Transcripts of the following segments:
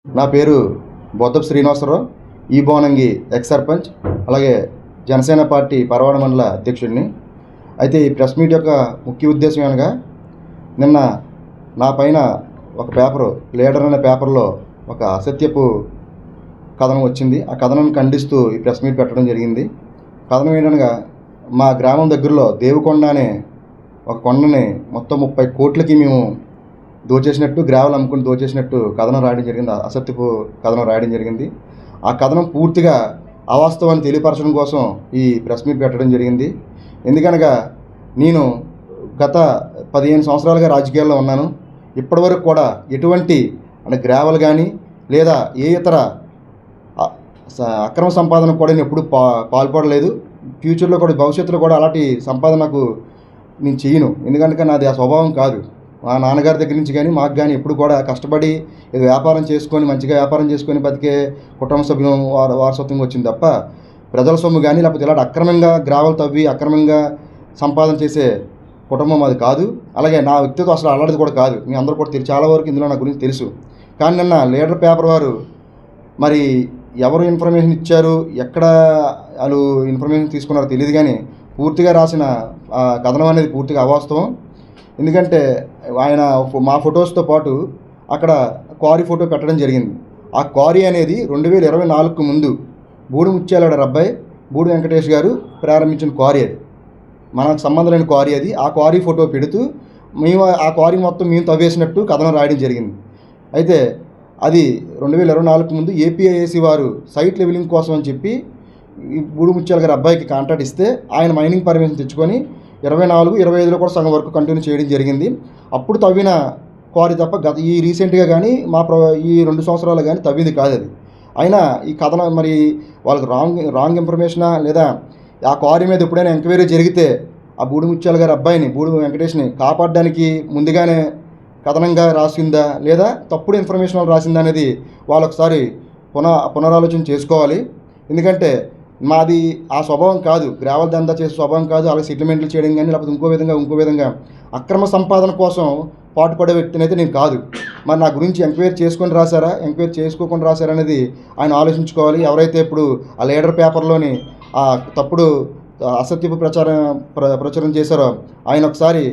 నా పేరు బొద్దపు శ్రీనివాసరావు, ఈ బోనంగి ఎక్స్ సర్పంచ్, అలాగే జనసేన పార్టీ పరవాడ మండల అధ్యక్షుడిని. అయితే ఈ ప్రెస్ మీట్ యొక్క ముఖ్య ఉద్దేశం అనగా, నిన్న నా పైన ఒక పేపరు, లీడర్ అనే పేపర్లో ఒక అసత్యపు కథనం వచ్చింది. ఆ కథనం ఖండిస్తూ ఈ ప్రెస్ మీట్ పెట్టడం జరిగింది. కథనం ఏంటనగా, మా గ్రామం దగ్గరలో దేవుకొండ అనే ఒక కొండని మొత్తం 30 కోట్లకి మేము దోచేసినట్టు, గ్రావెల్ అమ్ముకుని దోచేసినట్టు కథనం రాయడం జరిగింది. అసత్యపు కథనం రాయడం జరిగింది. ఆ కథనం పూర్తిగా అవాస్తవాన్ని తెలియపరచడం కోసం ఈ ప్రెస్ మీట్ పెట్టడం జరిగింది. ఎందుకనగా, నేను గత 15 సంవత్సరాలుగా రాజకీయాల్లో ఉన్నాను. ఇప్పటివరకు కూడా ఎటువంటి గ్రావెల్ కానీ లేదా ఏ ఇతర అక్రమ సంపాదన కూడా నేను ఎప్పుడు పాల్పడలేదు. ఫ్యూచర్లో కూడా, భవిష్యత్తులో కూడా అలాంటి సంపాదన నేను చేయను. ఎందుకంటే నాది ఆ స్వభావం కాదు. మా నాన్నగారి దగ్గర నుంచి కానీ మాకు కానీ ఎప్పుడు కూడా కష్టపడి ఏదో వ్యాపారం చేసుకొని, మంచిగా వ్యాపారం చేసుకొని బతికే కుటుంబ సభ్యులు వారసత్వంగా వచ్చింది తప్ప, ప్రజల సొమ్ము కానీ లేకపోతే ఇలాంటి అక్రమంగా గ్రావెల్ తవ్వి అక్రమంగా సంపాదన చేసే కుటుంబం అది కాదు. అలాగే నా వ్యక్తిత్వం అసలు అలాంటిది కూడా కాదు. మీ అందరూ కూడా చాలా వరకు ఇందులో నా గురించి తెలుసు. కానీ నిన్న లీడర్ పేపర్ వారు మరి ఎవరు ఇన్ఫర్మేషన్ ఇచ్చారు, ఎక్కడ వాళ్ళు ఇన్ఫర్మేషన్ తీసుకున్నారో తెలియదు, కానీ పూర్తిగా రాసిన కథనం అనేది పూర్తిగా అవాస్తవం. ఎందుకంటే ఆయన మా ఫొటోస్తో పాటు అక్కడ క్వారీ ఫోటో పెట్టడం జరిగింది. ఆ క్వారీ అనేది 2024కు ముందు బూడి ముత్యాలవాడ అబ్బాయి బూడి వెంకటేష్ గారు ప్రారంభించిన క్వారీ. అది మనకు సంబంధం లేని క్వారీ. అది ఆ క్వారీ ఫోటో పెడుతూ మేము ఆ క్వారీ మొత్తం మేము తవ్వేసినట్టు కథనం రాయడం జరిగింది. అయితే అది 2024కు ముందు ఏపీఐఏసీ వారు సైట్ లెవెలింగ్ కోసం అని చెప్పి ఈ బూడి ముత్యాల గారి అబ్బాయికి కాంట్రాక్ట్ ఇస్తే ఆయన మైనింగ్ పర్మిషన్ తెచ్చుకొని 24, 25లో కూడా సగం వరకు కంటిన్యూ చేయడం జరిగింది. అప్పుడు తవ్విన క్వారీ తప్ప ఈ రీసెంట్గా కానీ ఈ 2 సంవత్సరాలు కానీ తవ్వింది కాదు అది. అయినా ఈ కథనం మరి వాళ్ళకి రాంగ్ ఇన్ఫర్మేషనా, లేదా ఆ క్వారీ మీద ఎప్పుడైనా ఎంక్వైరీ జరిగితే ఆ బూడి ముత్యాల గారి అబ్బాయిని, బూడి వెంకటేష్ని కాపాడడానికి ముందుగానే కథనంగా రాసిందా, లేదా తప్పుడు ఇన్ఫర్మేషన్ రాసిందా అనేది వాళ్ళు ఒకసారి పునరాలోచన చేసుకోవాలి. ఎందుకంటే మాది ఆ స్వభావం కాదు, గ్రావెల్ దందా చేసే స్వభావం కాదు. అలాగే సెటిల్మెంట్లు చేయడం కానీ లేకపోతే ఇంకో విధంగా అక్రమ సంపాదన కోసం పాటుపడే వ్యక్తిని అయితే నేను కాదు. మరి నా గురించి ఎంక్వైరీ చేసుకొని రాశారా, ఎంక్వైరీ చేసుకోకుండా రాశారా అనేది ఆయన ఆలోచించుకోవాలి. ఎవరైతే ఇప్పుడు ఆ లీడర్ పేపర్లోని ఆ తప్పుడు అసత్యపు ప్రచారం చేశారో ఆయన ఒకసారి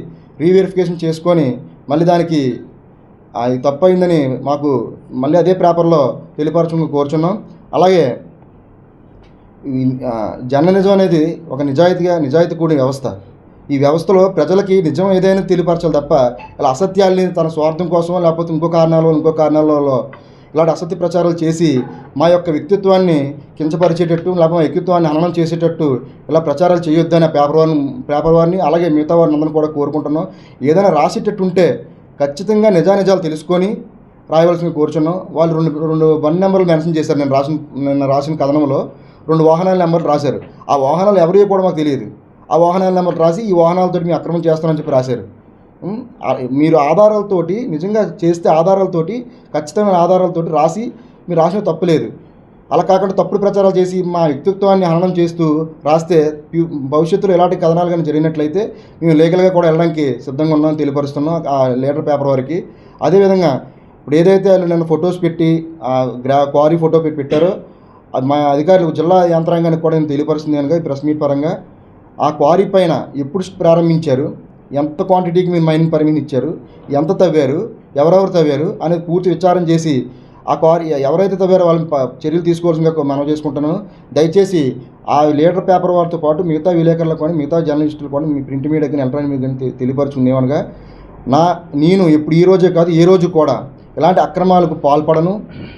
రీవెరిఫికేషన్ చేసుకొని మళ్ళీ దానికి అది తప్పైందని మాకు మళ్ళీ అదే పేపర్లో తెలియపరచడం కోరుచున్నాం. అలాగే జర్నలిజం అనేది ఒక నిజాయితీ కూడిన వ్యవస్థ. ఈ వ్యవస్థలో ప్రజలకి నిజం ఏదైనా తెలియపరచాలి తప్ప ఇలా అసత్యాల్ని తన స్వార్థం కోసం లేకపోతే ఇంకో కారణాలలో ఇలాంటి అసత్య ప్రచారాలు చేసి మా యొక్క వ్యక్తిత్వాన్ని కించపరిచేటట్టు లేకపోతే మా వ్యక్తిత్వాన్ని హననం చేసేటట్టు ఇలా ప్రచారాలు చేయొద్దని పేపర్ వారిని అలాగే మిగతా వారిని అందరిని కూడా కోరుకుంటున్నాం. ఏదైనా రాసేటట్టు ఉంటే ఖచ్చితంగా నిజాలు తెలుసుకొని రాయవలసింది కోరుచున్నాం. వాళ్ళు రెండు బండి నెంబర్లు మెన్షన్ చేశారు. నిన్న రాసిన కథనంలో 2 వాహనాల నెంబర్లు రాశారు. ఆ వాహనాలు ఎవరియో కూడా మాకు తెలియదు. ఆ వాహనాల నెంబర్లు రాసి ఈ వాహనాలతో మేము అక్రమం చేస్తామని చెప్పి రాశారు. మీరు ఆధారాలతోటి, నిజంగా చేస్తే ఆధారాలతోటి, ఖచ్చితమైన ఆధారాలతోటి రాసి మీరు రాసిన తప్పులేదు. అలా కాకుండా తప్పుడు ప్రచారాలు చేసి మా వ్యక్తిత్వాన్ని హననం చేస్తూ రాస్తే భవిష్యత్తులో ఎలాంటి కథనాలు కానీ జరిగినట్లయితే మేము లీగల్గా కూడా వెళ్ళడానికి సిద్ధంగా ఉన్నామని తెలియపరుస్తున్నాం ఆ లీడర్ పేపర్ వారికి. అదేవిధంగా ఇప్పుడు ఏదైతే నన్ను ఫొటోస్ పెట్టి క్వారీ ఫోటో పెట్టారో అది మా అధికారులకు, జిల్లా యంత్రాంగానికి కూడా నేను తెలియపరుస్తుంది కనుక ఈ ప్రెస్ మీట్ పరంగా ఆ క్వారీ పైన ఎప్పుడు ప్రారంభించారు, ఎంత క్వాంటిటీకి మీరు మైనింగ్ పర్మిషన్ ఇచ్చారు, ఎంత తవ్వారు, ఎవరెవరు తవ్వారు అనేది పూర్తి విచారం చేసి ఆ క్వారీ ఎవరైతే తవ్వారో వాళ్ళని చర్యలు తీసుకోవాల్సిందిగా మనం చేసుకుంటున్నాను. దయచేసి ఆ లీడర్ పేపర్ వారితో పాటు మిగతా విలేకరులకు కానీ మిగతా జర్నలిస్టులు కూడా మీ ప్రింట్ మీడియాకి ఎలక్ట్రానిక్ మీడియాకి తెలియపరుచుంది ఏమనగా, నేను ఎప్పుడు ఈ రోజే కాదు ఏ రోజు కూడా ఇలాంటి అక్రమాలకు పాల్పడను,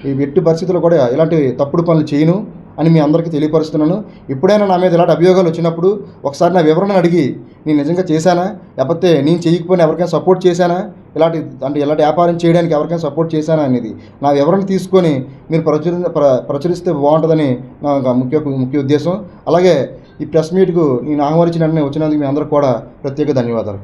ఈ ఎట్టి పరిస్థితుల్లో కూడా ఇలాంటి తప్పుడు పనులు చేయను అని మీ అందరికీ తెలియపరుస్తున్నాను. ఎప్పుడైనా నా మీద ఇలాంటి అభియోగాలు వచ్చినప్పుడు ఒకసారి నా వివరణ అడిగి నేను నిజంగా చేశానా, లేకపోతే నేను చేయకపోయినా ఎవరికైనా సపోర్ట్ చేశానా, ఇలాంటి వ్యాపారం చేయడానికి ఎవరికైనా సపోర్ట్ చేశానా అనేది నా వివరణ తీసుకొని మీరు ప్రచురిస్తే బాగుంటుందని నా ముఖ్య ఉద్దేశం. అలాగే ఈ ప్రెస్ మీట్కు నేను ఆహ్వానించిన వెంటనే వచ్చినందుకు మీ అందరికీ కూడా ప్రత్యేక ధన్యవాదాలు.